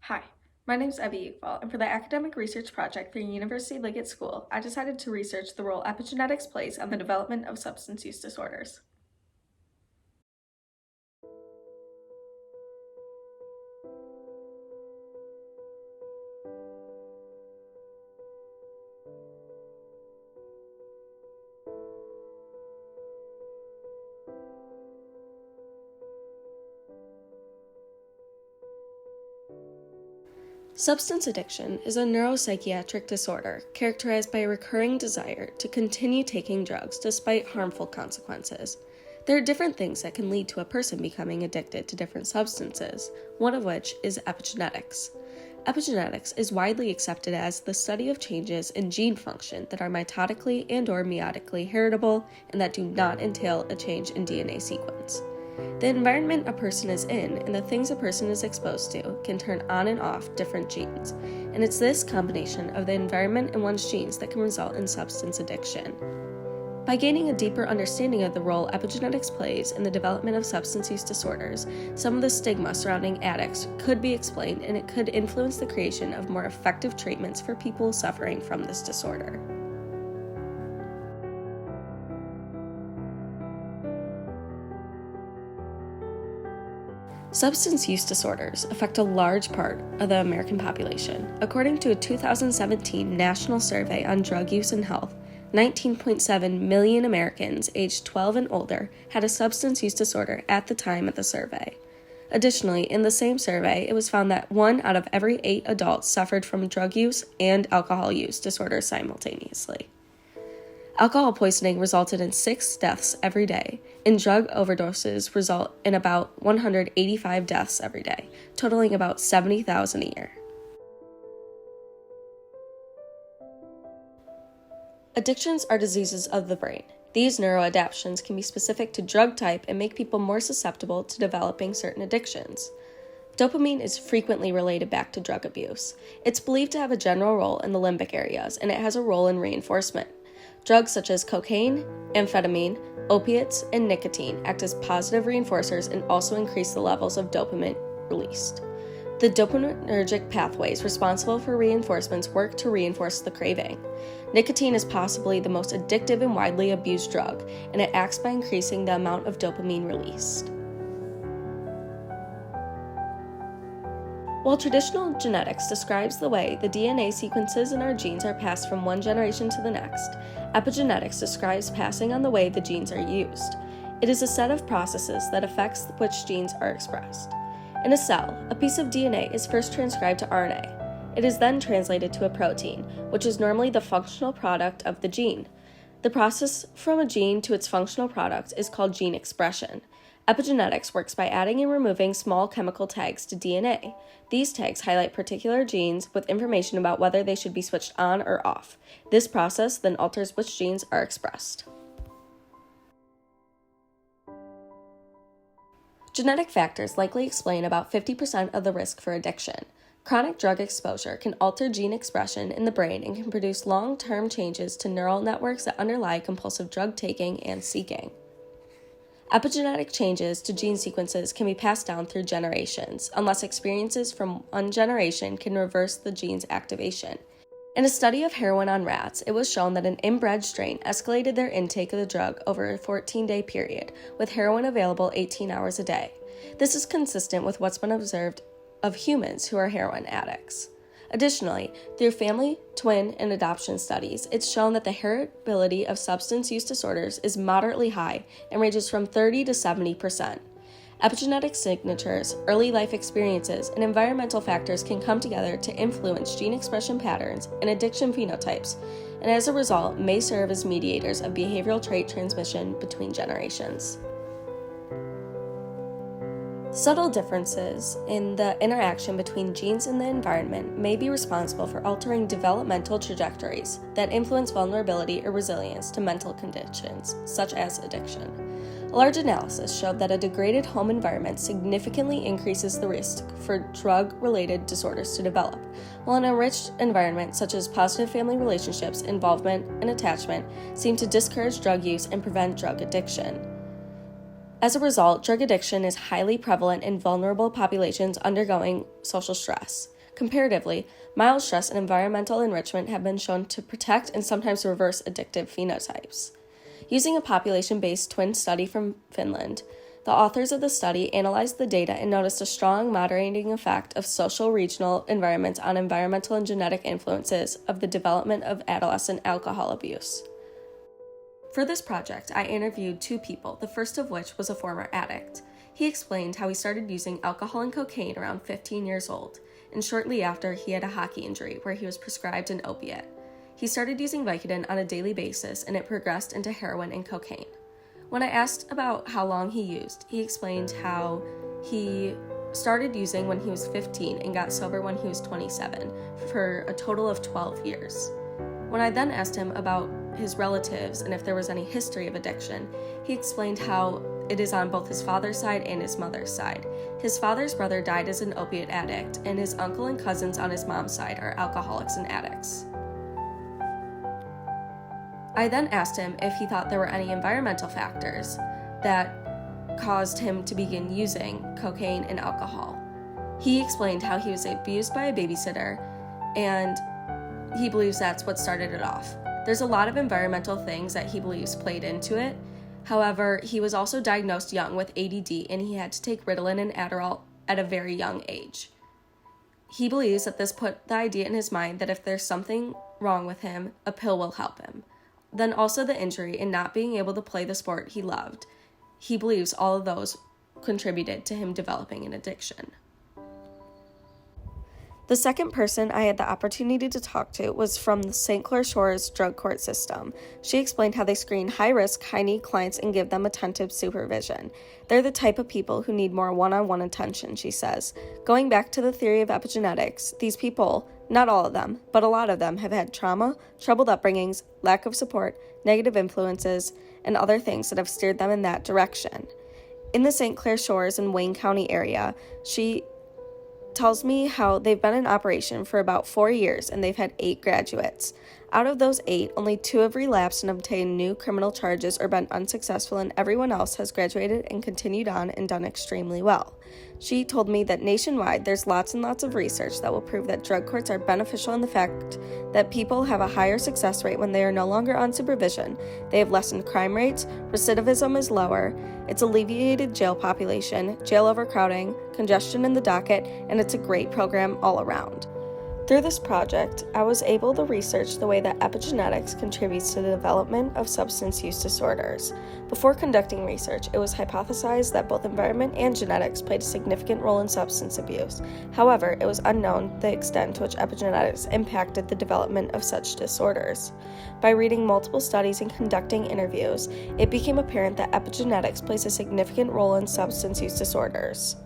Hi, my name is Evelyn Ugval, and for the academic research project for University Liggett School, I decided to research the role epigenetics plays on the development of substance use disorders. Substance addiction is a neuropsychiatric disorder characterized by a recurring desire to continue taking drugs despite harmful consequences. There are different things that can lead to a person becoming addicted to different substances, one of which is epigenetics. Epigenetics is widely accepted as the study of changes in gene function that are mitotically and/or meiotically heritable and that do not entail a change in DNA sequence. The environment a person is in and the things a person is exposed to can turn on and off different genes, and it's this combination of the environment and one's genes that can result in substance addiction. By gaining a deeper understanding of the role epigenetics plays in the development of substance use disorders, some of the stigma surrounding addicts could be explained, and it could influence the creation of more effective treatments for people suffering from this disorder. Substance use disorders affect a large part of the American population. According to a 2017 national survey on drug use and health, 19.7 million Americans aged 12 and older had a substance use disorder at the time of the survey. Additionally, in the same survey, it was found that 1 out of every 8 adults suffered from drug use and alcohol use disorders simultaneously. Alcohol poisoning resulted in 6 deaths every day, and drug overdoses result in about 185 deaths every day, totaling about 70,000 a year. Addictions are diseases of the brain. These neuroadaptations can be specific to drug type and make people more susceptible to developing certain addictions. Dopamine is frequently related back to drug abuse. It's believed to have a general role in the limbic areas, and it has a role in reinforcement. Drugs such as cocaine, amphetamine, opiates, and nicotine act as positive reinforcers and also increase the levels of dopamine released. The dopaminergic pathways responsible for reinforcements work to reinforce the craving. Nicotine is possibly the most addictive and widely abused drug, and it acts by increasing the amount of dopamine released. While traditional genetics describes the way the DNA sequences in our genes are passed from one generation to the next, epigenetics describes passing on the way the genes are used. It is a set of processes that affects which genes are expressed. In a cell, a piece of DNA is first transcribed to RNA. It is then translated to a protein, which is normally the functional product of the gene. The process from a gene to its functional product is called gene expression. Epigenetics works by adding and removing small chemical tags to DNA. These tags highlight particular genes with information about whether they should be switched on or off. This process then alters which genes are expressed. Genetic factors likely explain about 50% of the risk for addiction. Chronic drug exposure can alter gene expression in the brain and can produce long-term changes to neural networks that underlie compulsive drug taking and seeking. Epigenetic changes to gene sequences can be passed down through generations, unless experiences from one generation can reverse the gene's activation. In a study of heroin on rats, it was shown that an inbred strain escalated their intake of the drug over a 14-day period, with heroin available 18 hours a day. This is consistent with what's been observed of humans who are heroin addicts. Additionally, through family, twin, and adoption studies, it's shown that the heritability of substance use disorders is moderately high and ranges from 30 to 70%. Epigenetic signatures, early life experiences, and environmental factors can come together to influence gene expression patterns and addiction phenotypes, and as a result may serve as mediators of behavioral trait transmission between generations. Subtle differences in the interaction between genes and the environment may be responsible for altering developmental trajectories that influence vulnerability or resilience to mental conditions, such as addiction. A large analysis showed that a degraded home environment significantly increases the risk for drug-related disorders to develop, while an enriched environment such as positive family relationships, involvement, and attachment seem to discourage drug use and prevent drug addiction. As a result, drug addiction is highly prevalent in vulnerable populations undergoing social stress. Comparatively, mild stress and environmental enrichment have been shown to protect and sometimes reverse addictive phenotypes. Using a population-based twin study from Finland, the authors of the study analyzed the data and noticed a strong moderating effect of social regional environments on environmental and genetic influences of the development of adolescent alcohol abuse. For this project, I interviewed two people, the first of which was a former addict. He explained how he started using alcohol and cocaine around 15 years old, and shortly after he had a hockey injury where he was prescribed an opiate. He started using Vicodin on a daily basis, and it progressed into heroin and cocaine. When I asked about how long he used, he explained how he started using when he was 15 and got sober when he was 27, for a total of 12 years. When I then asked him about his relatives and if there was any history of addiction, he explained how it is on both his father's side and his mother's side. His father's brother died as an opiate addict, and his uncle and cousins on his mom's side are alcoholics and addicts. I then asked him if he thought there were any environmental factors that caused him to begin using cocaine and alcohol. He explained how he was abused by a babysitter, and he believes that's what started it off. There's a lot of environmental things that he believes played into it. However, he was also diagnosed young with ADD, and he had to take Ritalin and Adderall at a very young age. He believes that this put the idea in his mind that if there's something wrong with him, a pill will help him. Then also the injury and not being able to play the sport he loved. He believes all of those contributed to him developing an addiction. The second person I had the opportunity to talk to was from the St. Clair Shores drug court system. She explained how they screen high-risk, high-need clients and give them attentive supervision. They're the type of people who need more one-on-one attention, she says. Going back to the theory of epigenetics, these people, not all of them, but a lot of them, have had trauma, troubled upbringings, lack of support, negative influences, and other things that have steered them in that direction. In the St. Clair Shores and Wayne County area, she tells me how they've been in operation for about 4 years and they've had 8 graduates. Out of those 8, only 2 have relapsed and obtained new criminal charges or been unsuccessful, and everyone else has graduated and continued on and done extremely well. She told me that nationwide there's lots and lots of research that will prove that drug courts are beneficial in the fact that people have a higher success rate when they are no longer on supervision. They have lessened crime rates, recidivism is lower, it's alleviated jail population, jail overcrowding, congestion in the docket, and it's a great program all around. Through this project, I was able to research the way that epigenetics contributes to the development of substance use disorders. Before conducting research, it was hypothesized that both environment and genetics played a significant role in substance abuse. However, it was unknown the extent to which epigenetics impacted the development of such disorders. By reading multiple studies and conducting interviews, it became apparent that epigenetics plays a significant role in substance use disorders.